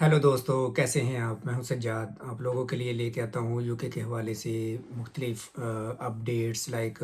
Hello दोस्तों, कैसे हैं आप? मैं हूं सज्जाद। आप लोगों के लिए लेके आता हूं यूके के हवाले से मुख्तलिफ अपडेट्स लाइक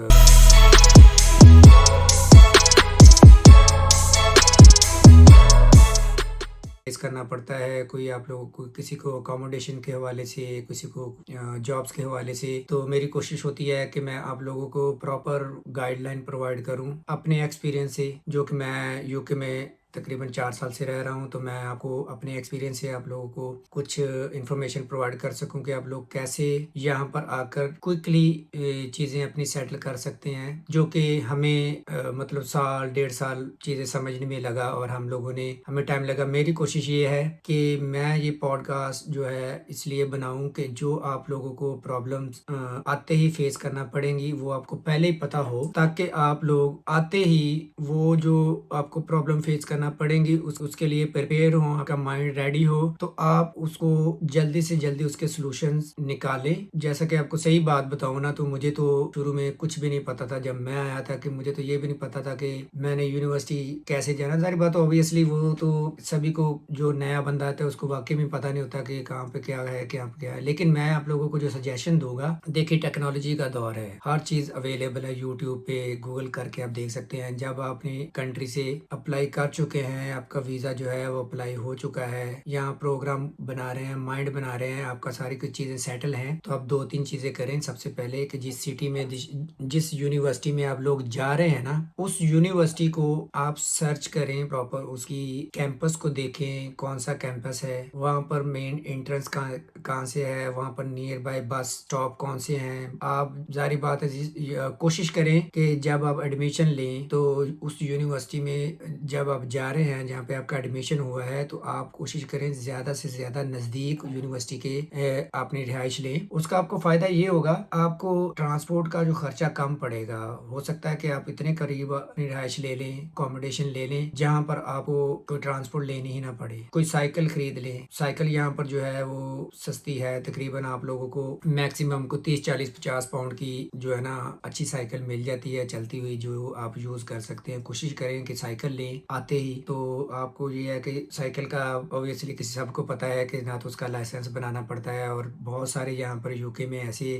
फेस करना पड़ता है। कोई आप लोगों को किसी को अकोमोडेशन के हवाले से, किसी को जॉब्स के हवाले से। तो मेरी कोशिश होती है कि मैं आप लोगों को प्रॉपर गाइडलाइन प्रोवाइड करूं अपने एक्सपीरियंस से, जो कि मैं यूके में तकरीबन 4 साल से रह रहा हूं। तो मैं आपको अपने एक्सपीरियंस से आप लोगों को कुछ इंफॉर्मेशन प्रोवाइड कर सकूं कि आप लोग कैसे यहाँ पर आकर क्विकली चीज़ें अपनी सेटल कर सकते हैं, जो कि हमें मतलब साल 1.5 साल चीज़ें समझने में लगा और हमें टाइम लगा। मेरी कोशिश ये है कि मैं ये पॉडकास्ट जो है इसलिए बनाऊं कि जो आप लोगों को प्रॉब्लम्स आते ही फेस करना पड़ेंगी वो आपको पहले ही पता हो, ताकि आप लोग आते ही वो जो आपको प्रॉब्लम फेस करना पड़ेंगी उसके लिए प्रिपेयर हो, आपका माइंड रेडी हो, तो आप उसको जल्दी से जल्दी उसके सॉल्यूशंस निकालें। जैसा कि आपको सही बात बताऊं ना, तो मुझे तो शुरू में कुछ भी नहीं पता था जब मैं आया था, कि मुझे तो ये भी नहीं पता था कि मैंने यूनिवर्सिटी कैसे जाना। सारी बात ऑब्वियसली वो तो सभी को, जो नया बंदा आता है उसको वाकई में पता नहीं होता कि कहाँ पे क्या है, क्या पे क्या है। लेकिन मैं आप लोगों को जो सजेशन दूंगा, देखिए टेक्नोलॉजी का दौर है, हर चीज अवेलेबल है यूट्यूब पे, गूगल करके आप देख सकते हैं। जब आप अपनी कंट्री से अप्लाई कर चुके हैं, आपका वीजा जो है वो अप्लाई हो चुका है, यहाँ प्रोग्राम बना रहे हैं, माइंड बना रहे हैं, आपका सारी कुछ चीजें सेटल हैं, तो आप 2-3 चीजें करें। सबसे पहले कि जिस सिटी में जिस यूनिवर्सिटी में आप लोग जा रहे हैं ना, उस यूनिवर्सिटी को आप सर्च करें प्रॉपर, उसकी कैंपस को देखें, कौन सा कैंपस है, वहाँ पर मेन एंट्रेंस कहाँ से है, वहाँ पर नियर बाय बस स्टॉप कौन से हैं। आप जारी बात है कोशिश करें कि जब आप एडमिशन लें तो उस यूनिवर्सिटी में जब आप जा रहे हैं जहाँ पे आपका एडमिशन हुआ है, तो आप कोशिश करें ज्यादा से ज्यादा नजदीक यूनिवर्सिटी के अपनी रिहाइश लें। उसका आपको फायदा ये होगा, आपको ट्रांसपोर्ट का जो खर्चा कम पड़ेगा। हो सकता है कि आप इतने करीब अपनी रिहाइश ले लें, अकोमोडेशन ले लें, जहाँ पर आपको कोई ट्रांसपोर्ट लेनी ही ना पड़े। कोई साइकिल खरीद लें, साइकिल यहाँ पर जो है वो सस्ती है, तकरीबन आप लोगों को मैक्सिमम को 30, 40, 50 पाउंड की जो है ना अच्छी साइकिल मिल जाती है चलती हुई, जो आप यूज कर सकते हैं। कोशिश करें कि साइकिल लें आते ही। तो आपको ये है कि साइकिल का ऑब्वियसली किसी सबको पता है कि ना तो उसका लाइसेंस बनाना पड़ता है, और बहुत सारे यहाँ पर यूके में ऐसी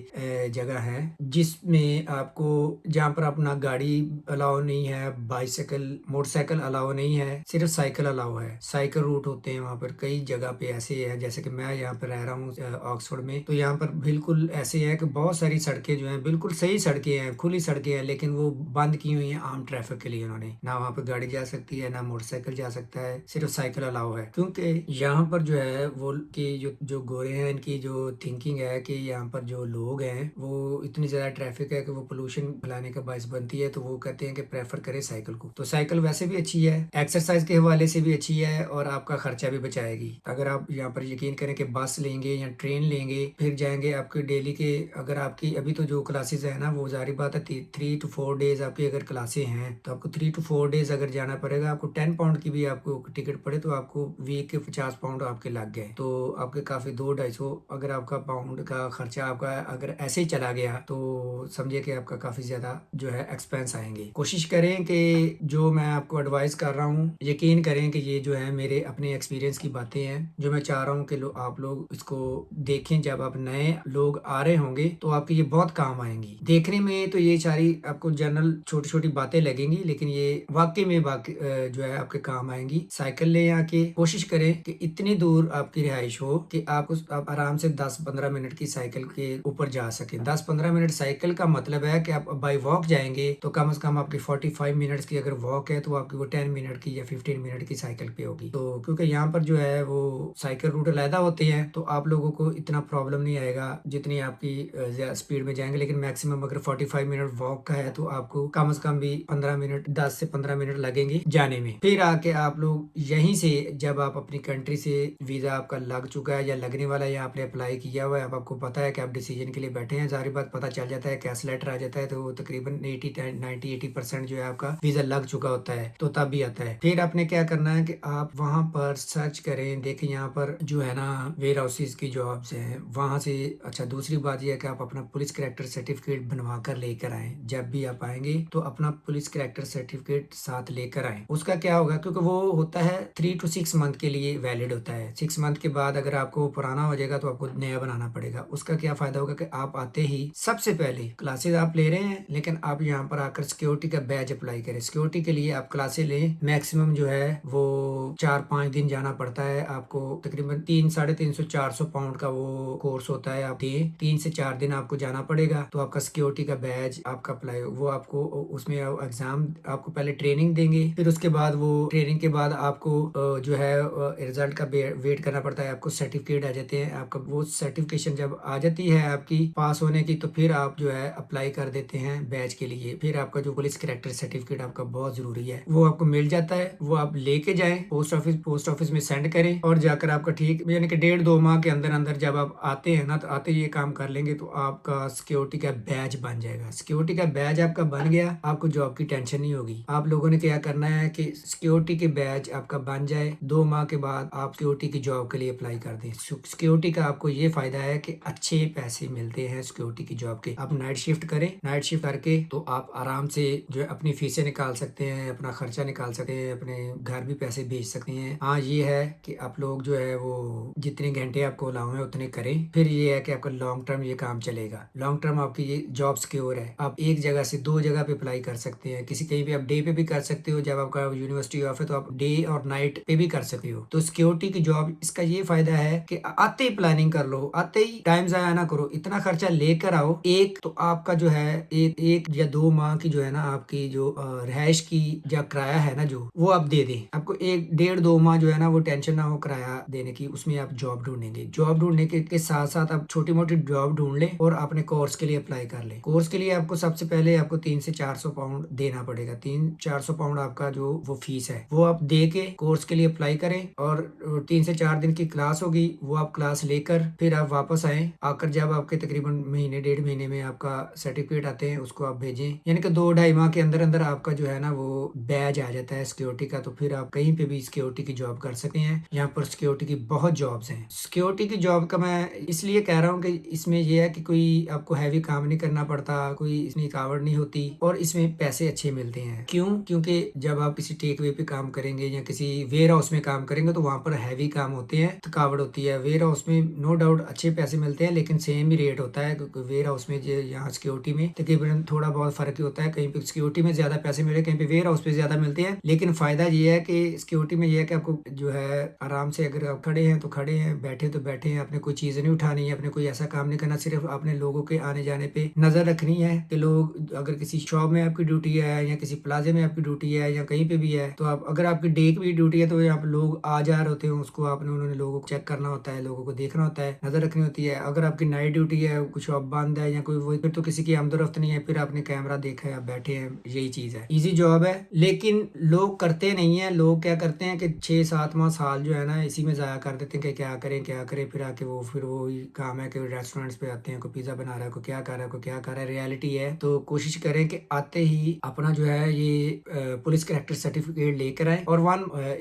जगह है जिसमें आपको, जहाँ पर अपना गाड़ी अलाउ नहीं है, बाइसाइकिल मोटरसाइकिल अलाउ नहीं है, सिर्फ साइकिल अलाउ है। साइकिल रूट होते हैं वहाँ पर कई जगह पे ऐसे है। जैसे कि मैं यहाँ पर रह रहा हूँ ऑक्सफोर्ड में, तो यहाँ पर बिल्कुल ऐसे है कि बहुत सारी सड़कें जो हैं बिल्कुल सही सड़कें हैं, खुली सड़कें हैं, लेकिन वो बंद की हुई हैं आम ट्रैफिक के लिए। उन्होंने ना वहाँ पर गाड़ी जा सकती है, ना मोटरसाइकिल जा सकता है, सिर्फ साइकिल अलाउ है। क्योंकि यहाँ पर जो है वो कि जो जो गोरे हैं, इनकी जो थिंकिंग है कि यहाँ पर जो लोग हैं वो इतनी ज्यादा ट्रैफिक है कि वो पोल्यूशन फैलाने का बायस बनती है, तो वो कहते हैं कि प्रेफर करें साइकिल को। तो साइकिल वैसे भी अच्छी है, एक्सरसाइज के हवाले से भी अच्छी है, और आपका खर्चा भी बचाएगी। अगर आप यहाँ पर यकीन करें कि बस लेंगे या ट्रेन लेंगे, फिर जाएंगे आपके डेली के, अगर आपकी अभी तो जो क्लासेस है ना, वो जारी बात है 3 to 4 डेज आपकी अगर क्लासें हैं, तो आपको 3 to 4 डेज अगर जाना पड़ेगा। आपको 10 पाउंड की भी आपको टिकट पड़े तो आपको वीक के 50 पाउंड आपके लग गए, तो आपके काफी 200-250 अगर आपका पाउंड का खर्चा आपका अगर ऐसे ही चला गया, तो समझिए कि आपका काफी ज्यादा जो है एक्सपेंस आएंगे। कोशिश करें कि जो मैं आपको एडवाइस कर रहा हूँ, यकीन करें कि ये जो है मेरे अपने एक्सपीरियंस की बातें हैं, जो मैं चाह रहा हूँ कि आप लोग इसको देखें। जब आप नए लोग आ रहे होंगे तो आपकी ये बहुत काम आएंगी। देखने में तो ये सारी आपको जनरल छोटी छोटी बातें लगेंगी, लेकिन ये वाकई में जो है आपके काम आएंगी। साइकिल ले आके कोशिश करें कि इतनी दूर आपकी रिहाइश हो कि आप आराम से 10-15 मिनट की साइकिल के ऊपर जा सके। 10-15 मिनट साइकिल का मतलब है कि आप बाई वॉक जाएंगे तो कम से कम आपकी 45 मिनट्स की अगर वॉक है, तो आपकी वो 10 मिनट की या 15 मिनट की साइकिल पे होगी। तो क्योंकि यहाँ पर जो है वो साइकिल रूट अलहदा होते हैं, तो आप लोगों को इतना प्रॉब्लम नहीं आएगा जितनी आपकी स्पीड में जाएंगे। लेकिन मैक्सिमम अगर 45 मिनट वॉक का है, तो आपको कम से कम भी 15 मिनट, 10 से 15 मिनट लगेंगे जाने में। फिर आके आप लोग यहीं से, जब आप अपनी कंट्री से वीजा आपका लग चुका है या लगने वाला है, या आपने अप्लाई किया हुआ है, अब आपको पता है कि आप डिसीजन के लिए बैठे हैं, सारी बात पता चल जाता है, कैश लेटर आ जाता है, तो तकरीबन 90-80% जो है आपका वीजा लग चुका होता है, तो तब भी आता है। फिर आपने क्या करना है कि आप वहां पर सर्च करें, देखें यहाँ पर जो है ना वेयर हाउसेज की जॉब्स हैं वहां से। अच्छा, दूसरी बात यह है कि आप अपना पुलिस कैरेक्टर सर्टिफिकेट बनवा कर लेकर आए। जब भी आप आएंगे तो अपना पुलिस कैरेक्टर सर्टिफिकेट साथ लेकर आए। उसका क्या क्या होगा, क्योंकि वो होता है 3 to 6 मंथ के लिए वैलिड होता है। 6 मंथ के बाद अगर आपको पुराना हो जाएगा तो आपको नया बनाना पड़ेगा। उसका क्या फ़ायदा होगा कि आप आते ही सबसे पहले क्लासेस आप ले रहे हैं, लेकिन आप यहाँ पर आकर सिक्योरिटी का बैच अप्लाई करें। सिक्योरिटी के लिए आप क्लासेस लें, मैक्सिमम जो है वो 4-5 दिन जाना पड़ता है आपको। तकरीबन 300-350 400 पाउंड का वो कोर्स होता है। आप 3 से 4 दिन आपको जाना पड़ेगा, तो आपका सिक्योरिटी का बैच आपका अप्लाई, वो आपको उसमें एग्जाम, आपको पहले ट्रेनिंग देंगे, फिर उसके बाद वो ट्रेनिंग के बाद आपको जो है रिजल्ट का वेट करना पड़ता है। आपको सर्टिफिकेट आ जाते हैं। आपका वो सर्टिफिकेशन जब आ जाती है आपकी पास होने की, तो फिर आप जो है अप्लाई कर देते हैं बैच के लिए। फिर आपका जो पुलिस कैरेक्टर सर्टिफिकेट आपका बहुत जरूरी है, वो आपको मिल जाता है। वो आप लेके जाएं पोस्ट ऑफिस में सेंड करें, और जाकर आपका ठीक यानी कि 1.5-2 माह के अंदर अंदर जब आप आते हैं ना, तो आते ये काम कर लेंगे तो आपका सिक्योरिटी का बैच बन जाएगा। सिक्योरिटी का बैच आपका बन गया, आपको जॉब की टेंशन नहीं होगी। आप लोगों ने क्या करना है कि सिक्योरिटी के बैच आपका बन जाए, 2 माह के बाद आप सिक्योरिटी की जॉब के लिए अप्लाई कर दें। सिक्योरिटी का आपको ये फायदा है कि अच्छे पैसे मिलते हैं सिक्योरिटी की जॉब के। आप नाइट शिफ्ट करें, नाइट शिफ्ट करके तो आप आराम से जो है अपनी फीसें निकाल सकते हैं, अपना खर्चा निकाल सकते हैं, अपने घर भी पैसे भेज सकते हैं। हाँ, ये है कि आप लोग जो है वो जितने घंटे आपको अलाउ है उतने करें। फिर ये है कि आपका लॉन्ग टर्म ये काम चलेगा। लॉन्ग टर्म आपकी ये जॉब सिक्योर है। आप एक जगह से 2 जगह पे अप्लाई कर सकते हैं। किसी कहीं पे आप डे पे भी कर सकते हो, जब आपका यूनिवर्सिटी ऑफ है तो आप डे और नाइट पे भी कर सकते हो। तो सिक्योरिटी की जॉब, इसका ये फायदा है कि आते ही प्लानिंग कर लो, आते ही टाइम जाया ना करो, इतना खर्चा लेकर आओ। एक तो आपका जो है एक या 2 माह की जो है ना आपकी जो रिहाइश की जो किराया है ना, जो वो आप दे दें। आपको 1-1.5-2 माह जो है ना वो टेंशन ना हो किराया देने की, उसमें आप जॉब ढूंढेंगे। जॉब ढूंढने के साथ साथ आप छोटी मोटी जॉब ढूंढ लें और अपने कोर्स के लिए अप्लाई कर लें। कोर्स के लिए आपको सबसे पहले आपको 300 से 400 पाउंड देना पड़ेगा। 300-400 पाउंड आपका जो वो फीस है, वो आप दे के कोर्स के लिए अप्लाई करें, और 3 से 4 दिन की क्लास होगी, वो आप क्लास लेकर फिर आप वापस आए। आकर जब आपके तकरीबन महीने 1.5 महीने में आपका सर्टिफिकेट आते हैं, उसको आप भेजें। यानी कि 2-2.5 माह के अंदर अंदर आपका जो है ना वो बैच आ जाता है सिक्योरिटी का। तो फिर आप कहीं पे भी सिक्योरिटी की जॉब कर सकते हैं। यहाँ पर सिक्योरिटी की बहुत जॉब्स हैं। सिक्योरिटी की जॉब का मैं इसलिए कह रहा हूँ कि इसमें यह है कि कोई आपको हैवी काम नहीं करना पड़ता, कोई इसमें थकावट नहीं होती, और इसमें पैसे अच्छे मिलते हैं। क्यों? क्योंकि जब आप किसी टेक वे पे काम करेंगे या किसी वेयर हाउस में काम करेंगे तो वहां पर हैवी काम होते हैं, थकावट होती है। वेयर हाउस में नो डाउट अच्छे पैसे मिलते हैं, लेकिन सेम ही रेट होता है, क्योंकि वेयर हाउस में यहाँ सिक्योरिटी में तकरीबन थोड़ा बहुत फर्क ही होता है। कहीं पे सिक्योरिटी में ज्यादा पैसे मिले, कहीं पे वेयर हाउस पे ज्यादा मिलते हैं। लेकिन फायदा ये है कि सिक्योरिटी में ये है कि आपको जो है आराम से, अगर आप खड़े हैं तो खड़े हैं, बैठे तो बैठे हैं, अपने कोई चीज नहीं उठानी है, अपने कोई ऐसा काम नहीं करना, सिर्फ अपने लोगों के आने जाने पे नजर रखनी है कि लोग, अगर किसी शॉप में आपकी ड्यूटी है या किसी प्लाजे में आपकी ड्यूटी है या कहीं पे भी है, तो आप, अगर आपकी डे की भी ड्यूटी है, तो यहाँ पे लोग आ जा रहे होते हैं, उसको आपने उन्होंने लोगों को चेक करना होता है, लोगों को देखना होता है, नजर रखनी होती है। अगर आपकी नाइट ड्यूटी है, कुछ शॉप बंद है या कोई वो, फिर तो किसी की आमदोरफ्त नहीं है, फिर आपने कैमरा देखा है, आप बैठे हैं, यही चीज है। इजी जॉब है, लेकिन लोग करते नहीं है। लोग क्या करते हैं कि 6-7 माह साल जो है ना इसी में जाया कर देते हैं कि क्या करें क्या करें, फिर आके वो फिर वो काम है कि रेस्टोरेंट्स पे आते हैं, कोई पिज्जा बना रहा है, कोई क्या कर रहा है, कोई क्या कर रहा है। रियलिटी है तो कोशिश करें कि आते ही अपना जो है ये पुलिस कैरेक्टर सर्टिफिकेट लेकर आए। और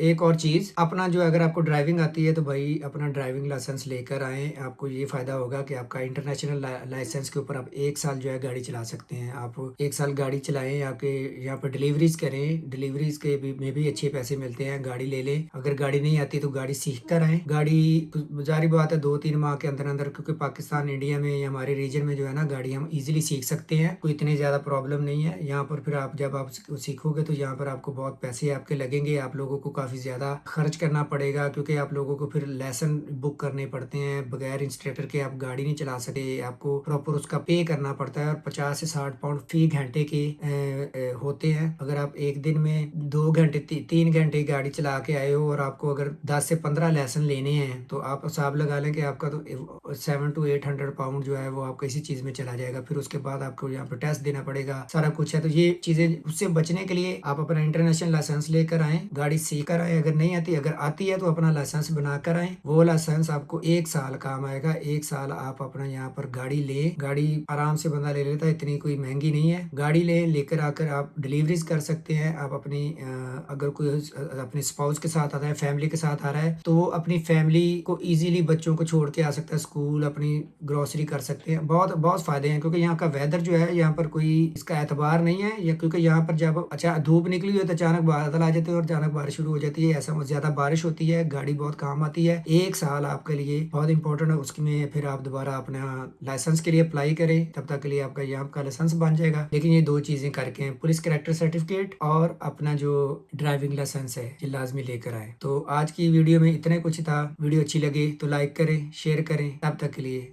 एक और चीज, अपना जो, अगर आपको ड्राइविंग आती है तो भाई अपना ड्राइविंग लाइसेंस लेकर आए। आपको ये फायदा होगा कि आपका इंटरनेशनल लाइसेंस के ऊपर आप 1 साल जो है गाड़ी चला सकते हैं। आप 1 साल गाड़ी चलाएं, आपके यहाँ पर डिलीवरीज करें, डिलीवरीज के में भी अच्छे पैसे मिलते हैं। गाड़ी ले लें, अगर गाड़ी नहीं आती तो गाड़ी सीख कर आए। गाड़ी जारी बात है 2-3 माह के अंदर अंदर, क्योंकि पाकिस्तान, इंडिया में या हमारे रीजन में जो है ना गाड़ी हम इजीली सीख सकते हैं, कोई इतनी ज्यादा प्रॉब्लम नहीं है यहाँ पर। फिर आप जब आप सीखोगे तो यहाँ पर आपको बहुत पैसे आपके लगेंगे, आप लोगों को काफी ज्यादा खर्च करना पड़ेगा, क्योंकि आप लोगों को फिर लेसन बुक करने पड़ते हैं। बगैर इंस्ट्रक्टर के आप गाड़ी नहीं चला सकते, आपको प्रॉपर उसका पे करना पड़ता है। और 50 से 60 पाउंड फी घंटे के होते हैं। अगर आप एक दिन में 2 घंटे 3 घंटे गाड़ी चला के आए हो, और आपको अगर 10 से 15 लेसन लेने हैं, तो आप हिसाब लगा लें कि आपका तो 700 to 800 पाउंड जो है वो आपको इसी चीज में चला जाएगा। फिर उसके बाद आपको यहाँ पर टेस्ट देना पड़ेगा, सारा कुछ है। तो ये चीजें, उससे बचने के लिए आप अपना इंटरनेशनल लाइसेंस लेकर आए, गाड़ी सीख कर आए। अगर नहीं आती, अगर आती है तो अपना लाइसेंस बना कर आए। वो लाइसेंस आपको 1 साल काम आएगा। 1 साल आप अपना यहाँ पर गाड़ी ले, गाड़ी आराम से बंदा ले लेता है, इतनी कोई महंगी नहीं है। गाड़ी लेकर आकर आप डिलीवरीज कर सकते हैं। आप अपनी अगर कोई अपने स्पाउस के साथ आता है, फैमिली के साथ आ रहा है, तो वो अपनी फैमिली को इजीली बच्चों को छोड़ के आ सकता है स्कूल, अपनी ग्रोसरी कर सकते हैं। बहुत बहुत फायदे हैं, क्योंकि यहाँ का वेदर जो है, यहाँ पर कोई इसका एतबार नहीं है, या क्योंकि यहाँ पर जब अच्छा धूप निकली हो तो अचानक बादल आ जाते हैं और अचानक बारिश शुरू हो जाती है, ऐसा ज़्यादा बारिश होती है, गाड़ी बहुत काम आती है। 1 साल आपके लिए बहुत इम्पोर्टेंट है, उसमें फिर आप दोबारा अपना लाइसेंस के लिए अप्लाई करें, तब तक के लिए आपका यहाँ का लाइसेंस बन जाएगा। लेकिन ये 2 चीज़ें करके पुलिस कैरेक्टर सर्टिफिकेट और अपना जो ड्राइविंग लाइसेंस है, ये लाज़मी लेकर आएँ। तो आज की वीडियो में इतना कुछ था। वीडियो अच्छी लगी तो लाइक करें, शेयर करें। तब तक के लिए